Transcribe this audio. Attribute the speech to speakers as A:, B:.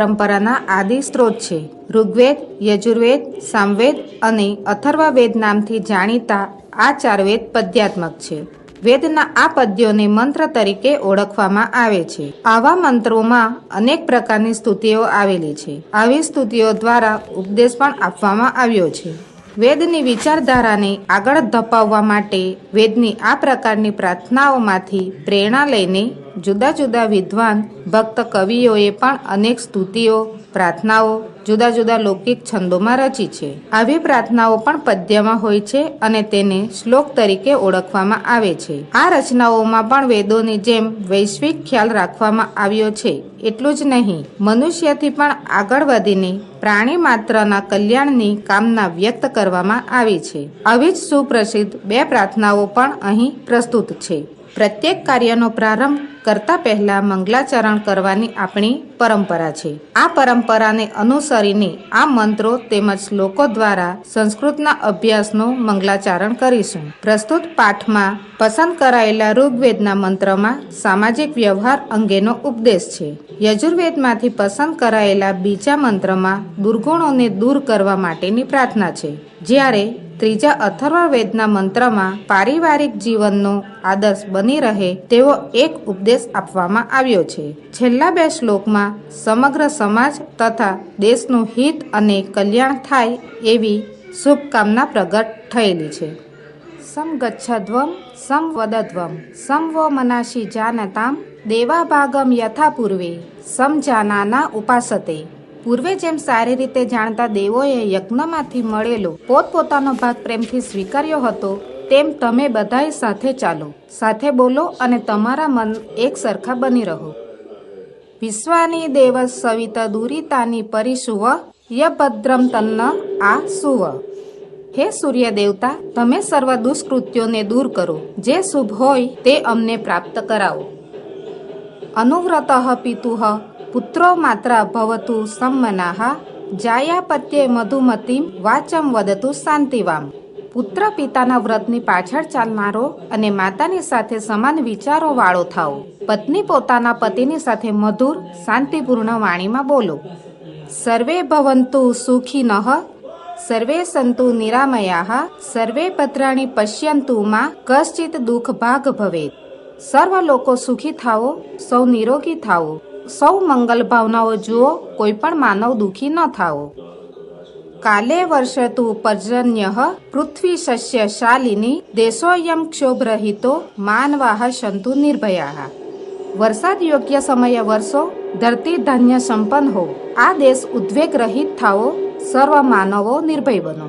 A: પરંપરાના આદિ સ્ત્રોત છે. ઋગ્વેદ, યજુર્વેદ, સામવેદ અને અથર્વવેદ નામથી જાણીતા આ 4 વેદ પદ્યાત્મક છે. વેદના આ પદ્યોને મંત્ર તરીકે ઓળખવામાં આવે છે. આવા મંત્રોમાં અનેક પ્રકારની સ્તુતિઓ આવેલી છે. આવી સ્તુતિઓ દ્વારા ઉપદેશ પણ આપવામાં આવ્યો છે. વેદની વિચારધારાને આગળ ધપાવવા માટે વેદની આ પ્રકારની પ્રાર્થનાઓમાંથી પ્રેરણા લઈને જુદા જુદા વિદ્વાન ભક્ત કવિઓએ પણ અનેક સ્તુતિઓ, પ્રાર્થનાઓ જુદા જુદા લૌકિક છંદોમાં રચી છે. આવી પ્રાર્થનાઓ પણ પદ્યમાં હોય છે અને તેને શ્લોક તરીકે ઓળખવામાં આવે છે. આ રચનાઓમાં પણ વેદોની જેમ વૈશ્વિક ખ્યાલ રાખવામાં આવ્યો છે. એટલું જ નહીં, મનુષ્યથી પણ આગળ વધીને પ્રાણી માત્રના કલ્યાણની કામના વ્યક્ત કરવામાં આવી છે. આવી જ સુપ્રસિદ્ધ 2 પ્રાર્થનાઓ પણ અહીં પ્રસ્તુત છે. પ્રત્યેક કાર્યનો પ્રારંભ કરતા પહેલા મંગલાચરણ કરવાની આપણી પરંપરા છે. આ પરંપરાને અનુસરીને આ મંત્રો તેમજ શ્લોકો દ્વારા સંસ્કૃતના અભ્યાસનું મંગલાચરણ કરીશું. પ્રસ્તુત પાઠમાં પસંદ કરાયેલા ઋગ્વેદના મંત્રમાં સામાજિક વ્યવહાર અંગેનો ઉપદેશ છે. યજુર્વેદમાંથી પસંદ કરાયેલા બીજા મંત્રમાં દુર્ગુણોને દૂર કરવા માટેની પ્રાર્થના છે. જ્યારે ત્રીજા અથર્વવેદના મંત્રમાં પારિવારિક જીવનનો આદર્શ બની રહે તેવો એક ઉપદેશ આપવામાં આવ્યો છે. છેલ્લા 2 શ્લોકમાં સમગ્ર સમાજ તથા દેશનું હિત અને કલ્યાણ થાય એવી શુભકામના પ્રગટ થયેલી છે. સમ ગચ્છધ્વમ સમ વદધ્વમ સમ વો મનાશી જાનતામ દેવા ભાગમ યથા પૂર્વે સમજાનાના ઉપાસતે. પૂર્વે જેમ સારી રીતે જાણતા દેવોએ યજ્ઞમાંથી મળેલો પોતપોતાનો ભાગ પ્રેમથી સ્વીકાર્યો હતો, તેમ તમે બધાય સાથે ચાલો, સાથે બોલો અને તમારા મન એક સરખા બની રહો. વિશ્વાની દેવ સવિત દુરિતાની પરિશુવ યભદ્રમ તન્ન આ સુવ. હે સૂર્ય દેવતા, તમે સર્વ દુષ્કૃત્યોને દૂર કરો. જે શુભ હોય તે અમને પ્રાપ્ત કરાવો. અનુવ્રત પિતુઃ પુત્રો માત્ર ભવતુ સમ્મનાઃ જાયાપત્યે મધુમતીમ વાચમ વદતુ શાંતિવામ. પુત્ર પિતાના વ્રતની પાછળ ચાલનારો અને માતાની સાથે સમાન વિચારો વાળો થાઓ. પત્ની પોતાના પતિની સાથે મધુર શાંતિપૂર્ણ વાણીમાં બોલો. સર્વે ભવંતુ સુખિનઃ સર્વે સંતુ નિરામયાઃ સર્વે ભદ્રાણિ પશ્યંતુ માં કશ્ચિત દુઃખ ભાગ ભવેત. સર્વ લોકો સુખી થાઓ, સૌ નિરોગી થાઓ, સૌ મંગલ ભાવનાઓ જુઓ, કોઈ પણ માનવ દુઃખી ન થાઓ. કાલે વર્ષતુ પર્જન્યઃ પૃથ્વી શસ્ય શાલિની દેશોયમ ક્ષોભરહિતો માનવાહ સંતુ નિર્ભયાઃ. વરસાદ યોગ્ય સમયે વરસો, ધરતી ધાન્ય સંપન્ન હો. આ દેશ ઉદ્વેગ રહિત થાઓ, સર્વ માનવો નિર્ભય બનો.